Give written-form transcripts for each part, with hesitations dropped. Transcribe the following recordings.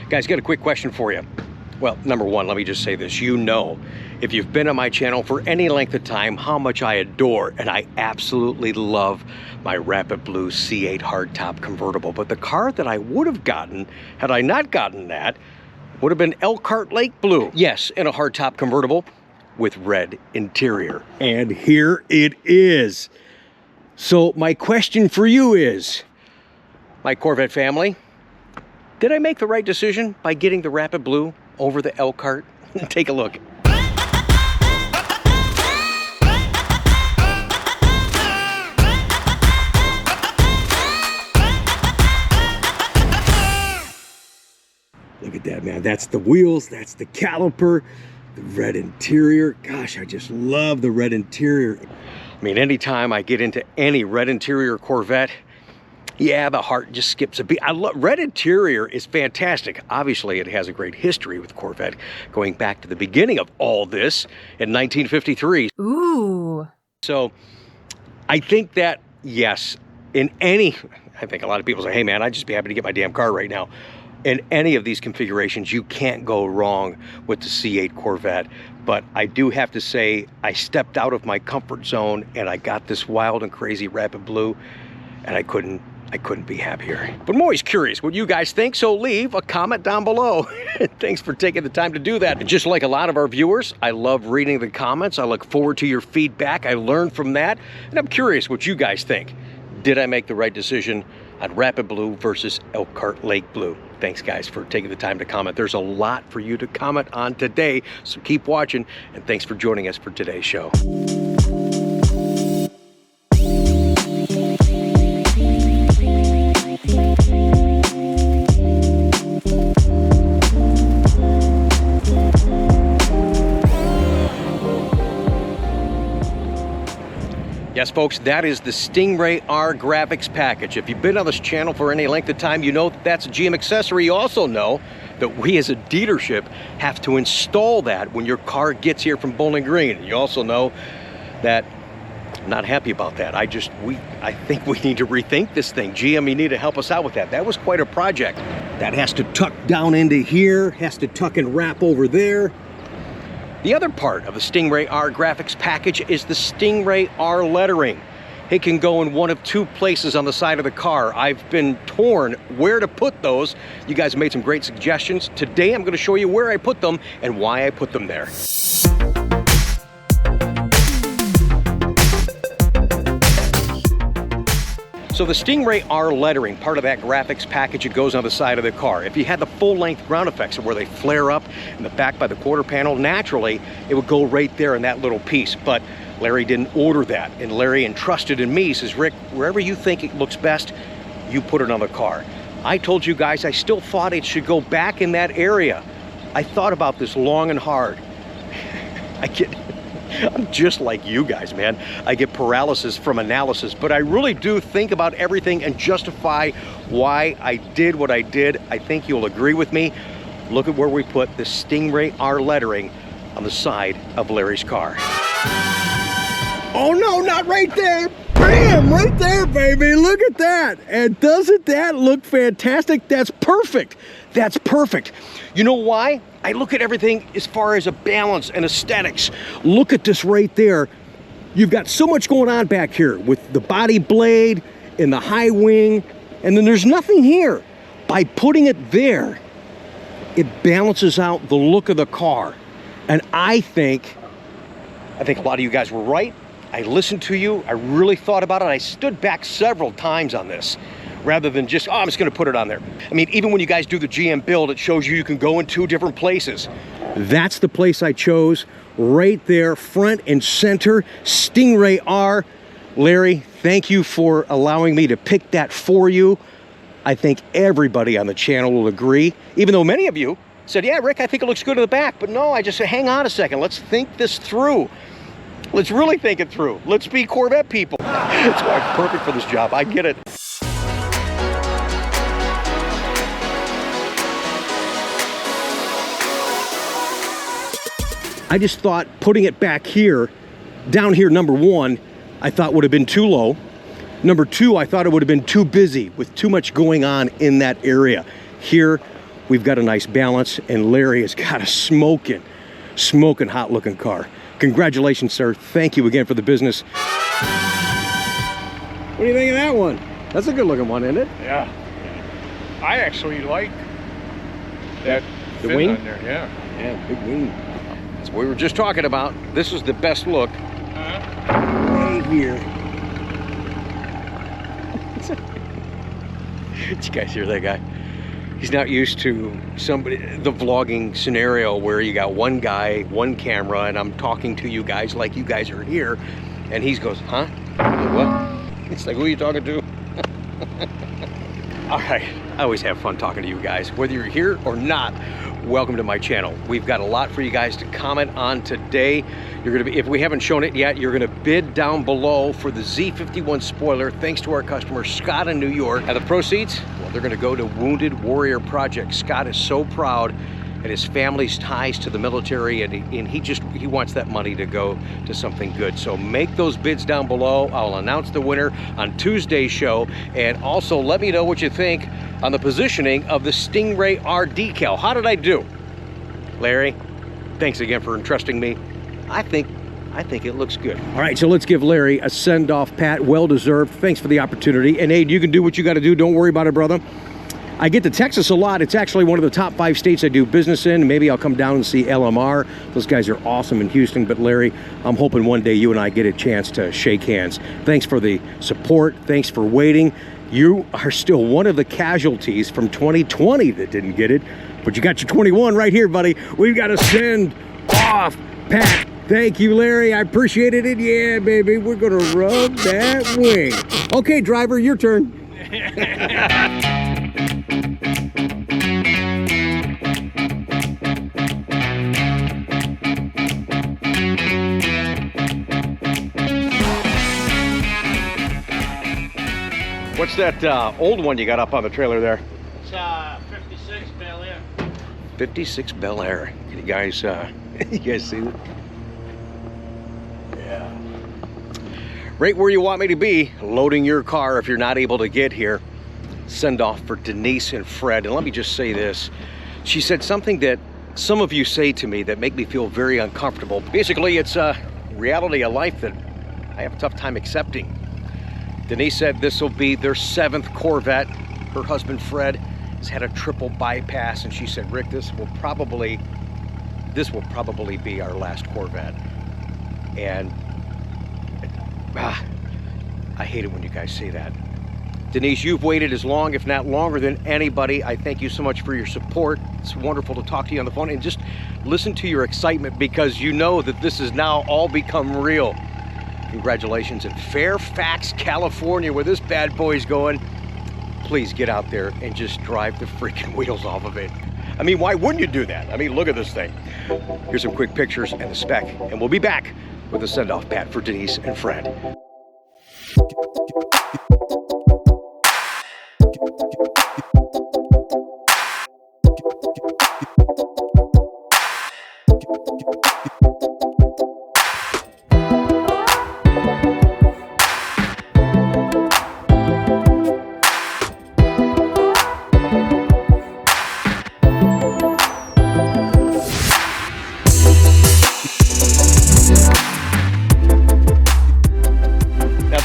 Guys, got a quick question for you. Well, number one, let me just say this. You know, if you've been on my channel for any length of time, how much I adore and I absolutely love my Rapid Blue C8 hardtop convertible. But the car that I would have gotten, had I not gotten that, would have been Elkhart Lake Blue. Yes, in a hardtop convertible with red interior. And here it is. So my question for you is, my Corvette family, did I make the right decision by getting the Rapid Blue over the Elkhart? Take a look. Look at that, man. That's the wheels, that's the caliper, the red interior. Gosh, I just love the red interior. I mean, anytime I get into any red interior Corvette, yeah, the heart just skips a beat. I love red interior is fantastic. Obviously, it has a great history with Corvette, going back to the beginning of all this in 1953. Ooh. So I think that, yes, in any, I think a lot of people say, hey man, I'd just be happy to get my damn car right now. In any of these configurations, you can't go wrong with the C8 Corvette. But I do have to say, I stepped out of my comfort zone and I got this wild and crazy Rapid Blue, and I couldn't be happier. But I'm always curious what you guys think, so leave a comment down below. Thanks for taking the time to do that. And just like a lot of our viewers, I love reading the comments. I look forward to your feedback. I learn from that, and I'm curious what you guys think. Did I make the right decision on Rapid Blue versus Elkhart Lake Blue? Thanks guys for taking the time to comment. There's a lot for you to comment on today, so keep watching, and thanks for joining us for today's show. Yes, folks, that is the Stingray R graphics package. If you've been on this channel for any length of time, you know that that's a GM accessory. You also know that we as a dealership have to install that when your car gets here from Bowling Green. You also know that I'm not happy about that. I think we need to rethink this thing. GM, you need to help us out with that. That was quite a project. That has to tuck down into here, has to tuck and wrap over there. The other part of the Stingray R graphics package is the Stingray R lettering. It can go in one of two places on the side of the car. I've been torn where to put those. You guys made some great suggestions. Today I'm going to show you where I put them and why I put them there. So the Stingray R lettering, part of that graphics package, it goes on the side of the car. If you had the full-length ground effects where they flare up in the back by the quarter panel, naturally, it would go right there in that little piece. But Larry didn't order that, and Larry entrusted in me. He says, Rick, wherever you think it looks best, you put it on the car. I told you guys I still thought it should go back in that area. I thought about this long and hard. I'm just like you guys, man. I get paralysis from analysis, but I really do think about everything and justify why I did what I did. I think you'll agree with me. Look at where we put the Stingray R lettering on the side of Larry's car. Oh no, not right there. Bam, right there, baby. Look at that. And doesn't that look fantastic? That's perfect. That's perfect. You know why? I look at everything as far as a balance and aesthetics. Look at this right there. You've got so much going on back here with the body blade and the high wing, and then there's nothing here. By putting it there, it balances out the look of the car. And I think a lot of you guys were right. I listened to you. I really thought about it. I stood back several times on this, rather than just, oh, I'm just gonna put it on there. I mean, even when you guys do the GM build, it shows you can go in two different places. That's the place I chose, right there, front and center, Stingray R. Larry, thank you for allowing me to pick that for you. I think everybody on the channel will agree, even though many of you said, yeah, Rick, I think it looks good in the back. But no, I just said, hang on a second, let's think this through. Let's really think it through. Let's be Corvette people. That's why I'm perfect for this job. I get it. I just thought putting it back here, down here, number one, I thought would have been too low. Number two, I thought it would have been too busy with too much going on in that area. Here, we've got a nice balance, and Larry has got a smoking hot looking car. Congratulations, sir. Thank you again for the business. What do you think of that one? That's a good looking one, isn't it? Yeah. I actually like that the fin wing on there. Yeah. Yeah, big wing. That's what we were just talking about. This is the best look right here. Did you guys hear that guy? He's not used to the vlogging scenario where you got one guy, one camera, and I'm talking to you guys like you guys are here, and he goes, huh? Like, what? It's like, who are you talking to? All right, I always have fun talking to you guys, whether you're here or not. Welcome to my channel. We've got a lot for you guys to comment on today. You're gonna be, if we haven't shown it yet, you're gonna bid down below for the Z51 spoiler, thanks to our customer Scott in New York. And the proceeds, well, they're gonna go to Wounded Warrior Project. Scott is so proud and his family's ties to the military, and he wants that money to go to something good. So make those bids down below. I'll announce the winner on Tuesday's show, and also let me know what you think on the positioning of the Stingray R decal. How did I do? Larry, thanks again for entrusting me. I think it looks good. All right, so let's give Larry a send-off, Pat. Well-deserved. Thanks for the opportunity. And Aid, you can do what you got to do. Don't worry about it, brother. I get to Texas a lot. It's actually one of the top 5 states I do business in. Maybe I'll come down and see LMR. Those guys are awesome in Houston. But Larry, I'm hoping one day you and I get a chance to shake hands. Thanks for the support. Thanks for waiting. You are still one of the casualties from 2020 that didn't get it. But you got your 21 right here, buddy. We've got to send off Pat. Thank you, Larry. I appreciate it. And yeah, baby, we're going to rub that wing. Okay, driver, your turn. What's that old one you got up on the trailer there? It's 56 Bel Air. 56 Bel Air. You guys, you guys see that? Yeah. Right where you want me to be, loading your car if you're not able to get here. Send off for Denise and Fred. And let me just say this. She said something that some of you say to me that make me feel very uncomfortable. Basically, it's a reality of life that I have a tough time accepting. Denise said this will be their 7th Corvette. Her husband Fred has had a triple bypass, and she said, Rick, this will probably be our last Corvette. And I hate it when you guys say that. Denise, you've waited as long, if not longer, than anybody. I thank you so much for your support. It's wonderful to talk to you on the phone and just listen to your excitement, because you know that this has now all become real. Congratulations in Fairfax, California, where this bad boy's going. Please get out there and just drive the freaking wheels off of it. I mean, why wouldn't you do that? I mean, look at this thing. Here's some quick pictures and the spec, and we'll be back with a send-off, Pat, for Denise and Fred.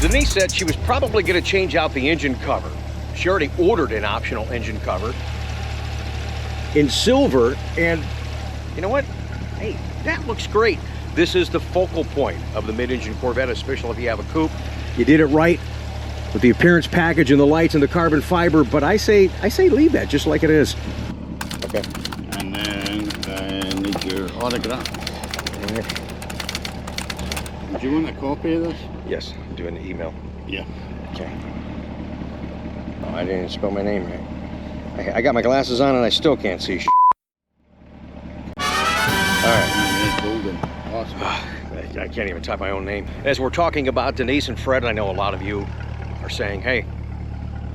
Denise said she was probably going to change out the engine cover. She already ordered an optional engine cover in silver, and you know what? Hey, that looks great. This is the focal point of the mid-engine Corvette, especially if you have a coupe. You did it right with the appearance package and the lights and the carbon fiber, but I say leave that just like it is. Okay. And then I need your autograph. Do you want a copy of this? Yes, I'm doing the email. Yeah. Okay. Oh, I didn't spell my name right. I got my glasses on and I still can't see shit. All right. Golden. Awesome. I can't even type my own name. As we're talking about Denise and Fred, I know a lot of you are saying, hey,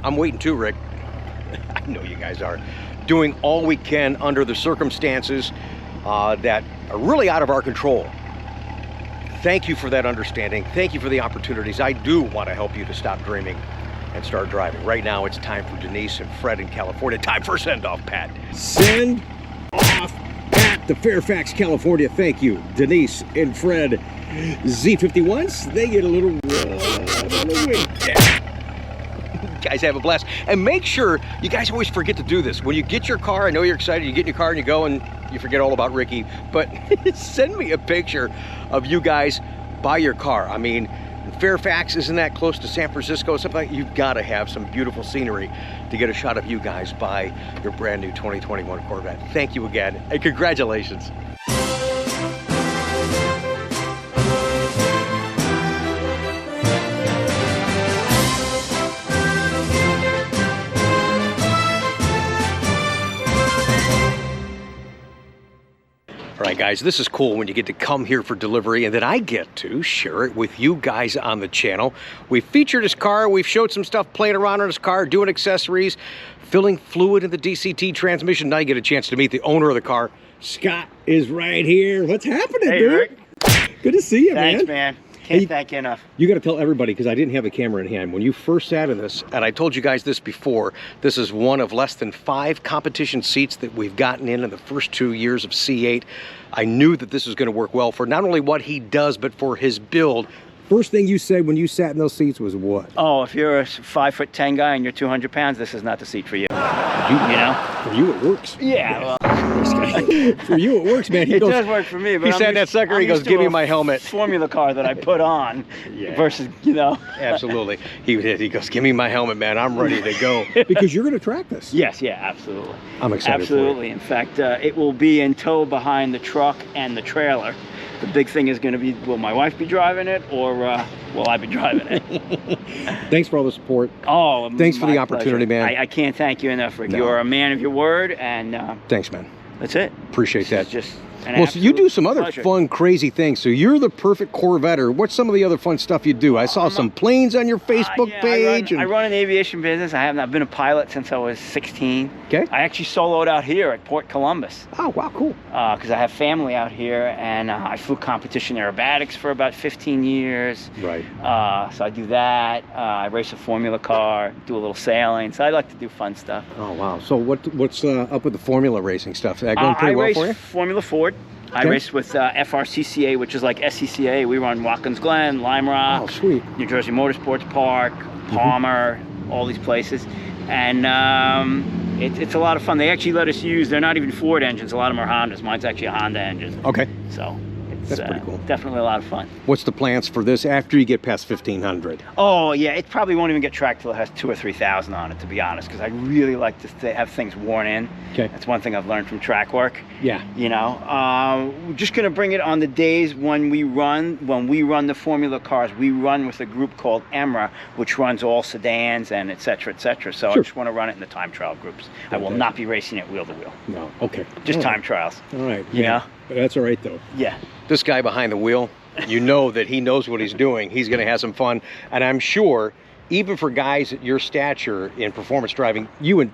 I'm waiting too, Rick. I know you guys are. Doing all we can under the circumstances that are really out of our control. Thank you for that understanding. Thank you for the opportunities. I do want to help you to stop dreaming. and start driving. Right now, it's time for Denise and Fred in California. Time for send-off, Pat. Send off Pat to Fairfax, California. Thank you, Denise and Fred. Z51s, they get a little Guys, have a blast. And make sure, you guys always forget to do this. When you get your car, I know you're excited, you get in your car and you go and you forget all about Ricky, but send me a picture of you guys by your car. I mean, Fairfax, isn't that close to San Francisco? Something like, you've got to have some beautiful scenery to get a shot of you guys by your brand new 2021 Corvette. Thank you again, and congratulations. All right, guys, this is cool when you get to come here for delivery and then I get to share it with you guys on the channel. We've featured his car, we've showed some stuff playing around on his car, doing accessories, filling fluid in the DCT transmission. Now you get a chance to meet the owner of the car. Scott is right here. What's happening, Hey, dude? Rick. Good to see you, Thanks, man. man. Can't Hey, thank you enough. You got to tell everybody, because I didn't have a camera in hand, when you first sat in this, And I told you guys this before, this is one of less than 5 competition seats that we've gotten in the first 2 years of C8. I knew that this was going to work well for not only what he does, but for his build. first thing you said when you sat in those seats was what? Oh, if you're a 5'10" guy and you're 200 pounds, this is not the seat for you. You know? For you, it works. Yeah, well, For you, it works, man. it does work for me. But He I'm sat in that used- sucker, I'm he goes, used to "Give me a my helmet." Formula car that I put on versus, you know. Absolutely. He goes, "Give me my helmet, man. I'm ready to go." Because you're going to track this. Yes, yeah, absolutely. I'm excited Absolutely. In fact, it will be in tow behind the truck and the trailer. The big thing is going to be, will my wife be driving it or will I be driving it? Thanks for all the support. Oh, Thanks for my the opportunity, pleasure. man. I can't thank you enough, Rick. No. You're a man of your word, and Thanks, man. that's it. Appreciate that. It's just an Well, so you do absolute some other pleasure. fun, crazy things. So you're the perfect Corvetter. What's some of the other fun stuff you do? I saw some planes on your Facebook Yeah, page. I run an aviation business. I've been a pilot since I was 16. Okay. I actually soloed out here at Port Columbus Oh, wow, cool. because I have family out here, and I flew competition aerobatics for about 15 years. Right. So I do that. I race a Formula car, do a little sailing. So I like to do fun stuff. Oh, wow. So what's up with the Formula racing stuff? Is that going pretty I well race for you? Formula Ford. I Okay. race with FRCCA, which is like SCCA. We run Watkins Glen, Lime Rock, Oh, sweet. New Jersey Motorsports Park, Palmer, all these places. And it's a lot of fun. They actually let us use, they're not even Ford engines. A lot of them are Hondas. Mine's actually a Honda engine. Okay. So it's That's pretty cool. definitely a lot of fun. What's the plans for this after you get past 1,500? Oh, yeah, it probably won't even get tracked till it has 2,000 or 3,000 on it, to be honest, because I really like to have things worn in. Okay. That's one thing I've learned from track work. Yeah. You know, we're just going to bring it on the days when we run the Formula cars. We run with a group called EMRA, which runs all sedans and et cetera, et cetera. So I Sure. just want to run it in the time trial groups. I will Okay. not be racing it wheel to wheel. No. Okay. Just All right. time trials. All right. You yeah. know? That's all right, though. Yeah. This guy behind the wheel, you know that he knows what he's doing. He's going to have some fun. And I'm sure, even for guys at your stature in performance driving, you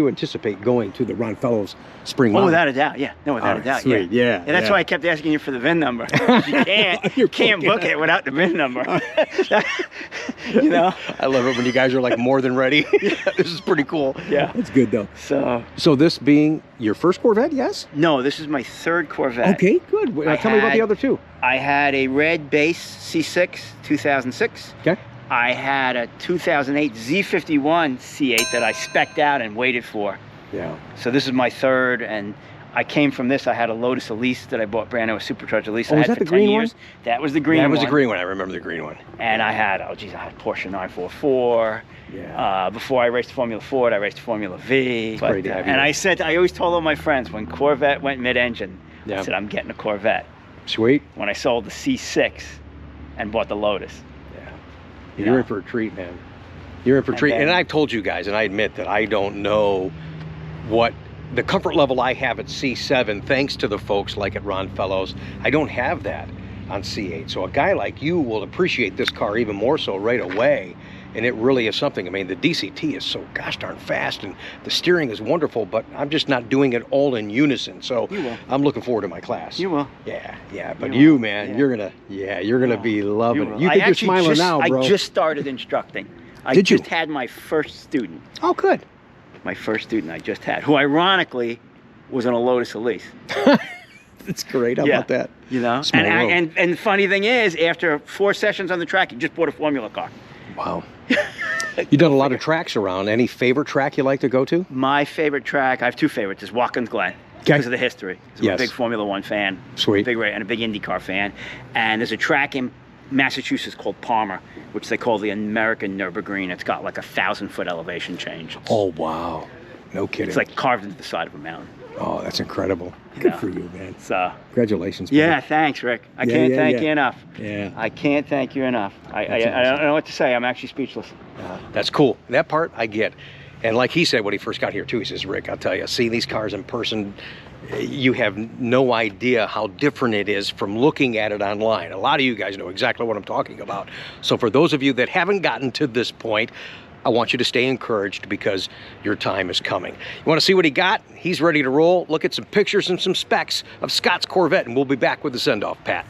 anticipate going to the Ron Fellows Spring Oh, Mile. without a doubt. Yeah. No, without All a right, doubt. sweet. Yeah, And that's yeah. why I kept asking you for the VIN number. You You're can't book booking it without the VIN number. You know? I love it when you guys are like more than ready. This is pretty cool. Yeah. That's good, though. So, this being your first Corvette, yes? no, this is my third Corvette. Okay, good. Now tell me about the other two. I had a red base C6 2006. Okay. I had a 2008 Z51 C8 that I spec'd out and waited for. Yeah. So this is my third, and I came from this. I had a Lotus Elise that I bought brand new, a supercharged Elise. Oh, I was had that for the green 10 one? years. That was the green one. That was the green one. I remember the green one. And I had, oh geez, I had Porsche 944. Yeah. Before I raced Formula Ford, I raced Formula V. great to have you. And I always told all my friends when Corvette went mid-engine, Yeah. I said, I'm getting a Corvette. Sweet. When I sold the C6 and bought the Lotus. You're Yeah. in for a treat, man. You're in for a And treat. then- And I've told you guys, and I admit that I don't know what the comfort level I have at C7, thanks to the folks like at Ron Fellows. I don't have that on C8. So a guy like you will appreciate this car even more so right away. And it really is something. I mean, the DCT is so gosh darn fast, and the steering is wonderful, but I'm just not doing it all in unison. So You will. I'm looking forward to my class. You will. Yeah, yeah. But You you, will. man, Yeah. you're gonna be loving it. You I think you're actually smiling just, now, bro? I just started instructing. I Did you? just had my first student. Oh, good. My first student I just had, who ironically was on a Lotus Elise. That's great. How Yeah. about that? You know, Small world. and the funny thing is, after 4 sessions on the track, he just bought a Formula car. Wow. You've done a lot of tracks around. Any favorite track you like to go to? My favorite track, I have 2 favorites, is Watkins Glen. Okay. Because of the history. 'Cause I'm Yes. a big Formula One fan. Sweet. And a big IndyCar fan. And there's a track in Massachusetts called Palmer, which they call the American Nürburgring. It's got like a 1,000-foot elevation change. Oh, wow. No kidding. It's like carved into the side of a mountain. Oh, that's incredible. Good Yeah. for you, man. So, Congratulations. yeah, man. thanks, Rick. I Yeah, can't yeah, thank yeah. you enough. Yeah. I can't thank you enough. I That's don't know what to say. I'm actually speechless. That's cool. That part I get. And like he said when he first got here too, he says, Rick, I'll tell you, seeing these cars in person, you have no idea how different it is from looking at it online. A lot of you guys know exactly what I'm talking about. So for those of you that haven't gotten to this point, I want you to stay encouraged because your time is coming. You want to see what he got? He's ready to roll. Look at some pictures and some specs of Scott's Corvette, and we'll be back with the send-off, Pat.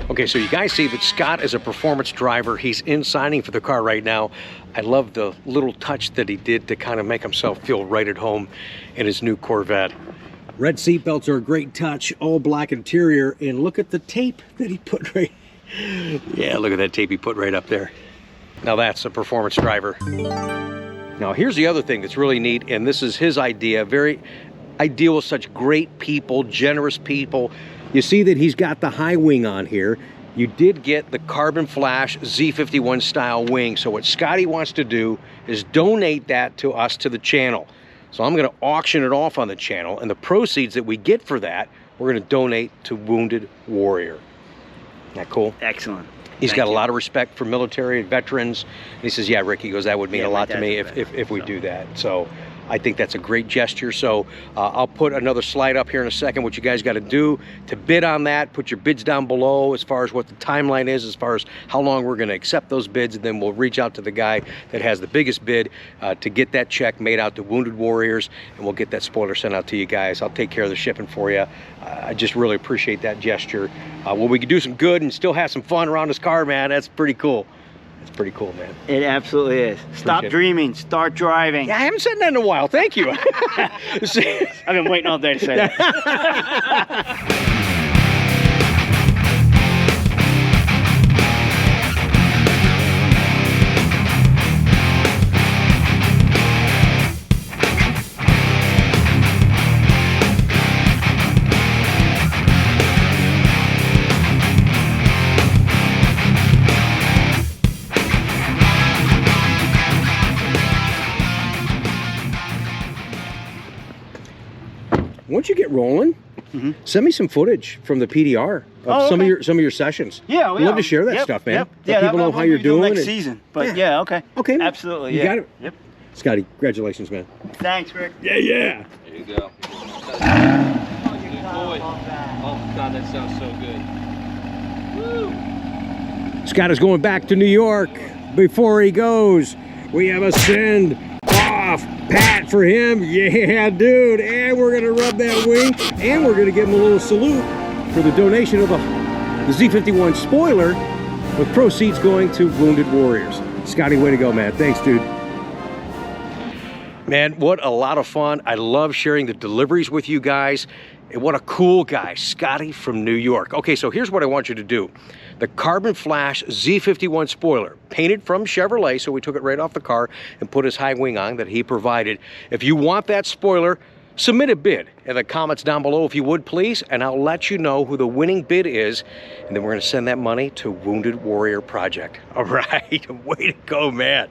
Okay, so you guys see that Scott is a performance driver. He's in signing for the car right now. I love the little touch that he did to kind of make himself feel right at home in his new Corvette. Red seat belts are a great touch, all black interior, and look at the tape that he put right. Yeah, look at that tape he put right up there. Now that's a performance driver. Now here's the other thing that's really neat, and this is his idea. I deal with such great people, generous people. You see that he's got the high wing on here. You did get the carbon flash Z51 style wing. So what Scotty wants to do is donate that to us, to the channel. So I'm gonna auction it off on the channel, and the proceeds that we get for that, we're gonna donate to Wounded Warrior. Isn't that cool? Excellent. He's Thank got a you. lot of respect for military and veterans. And he says, yeah, Rick, he goes, that would mean Yeah, a my lot to dad's me a if veteran, we so. do that. So I think that's a great gesture. So I'll put another slide up here in a second. What you guys got to do to bid on that, put your bids down below as far as what the timeline is, as far as how long we're going to accept those bids, and then we'll reach out to the guy that has the biggest bid to get that check made out to Wounded Warriors, and we'll get that spoiler sent out to you guys. I'll take care of the shipping for you. I just really appreciate that gesture. Well, we can do some good and still have some fun around this car, man. That's pretty cool. It's pretty cool, man. It absolutely is. Stop Appreciate it. dreaming, start driving. Yeah, I haven't said that in a while. Thank you. I've been waiting all day to say that. Once you get rolling, send me some footage from the PDR of Oh, some okay. of your sessions. Yeah, I'd love to share that stuff, man. Let people know how you're doing. next and- season. But Yeah. yeah, okay. Okay, man. Absolutely. You Yeah. got it. Yep. Scotty, congratulations, man. Thanks, Rick. Yeah, yeah. There you go. Good boy. Oh God, that sounds so good. Scott is going back to New York. Before he goes, we have a send off pat for him. Yeah, dude. And we're gonna rub that wing, and we're gonna give him a little salute for the donation of the Z51 spoiler, with proceeds going to Wounded Warriors. Scotty, way to go, man. Thanks, dude. Man, what a lot of fun. I love sharing the deliveries with you guys. And what a cool guy, Scotty from New York. Okay, so here's what I want you to do. The Carbon Flash Z51 spoiler, painted from Chevrolet, so we took it right off the car and put his high wing on that he provided. If you want that spoiler, submit a bid in the comments down below if you would, please, and I'll let you know who the winning bid is, and then we're gonna send that money to Wounded Warrior Project. All right, way to go, man.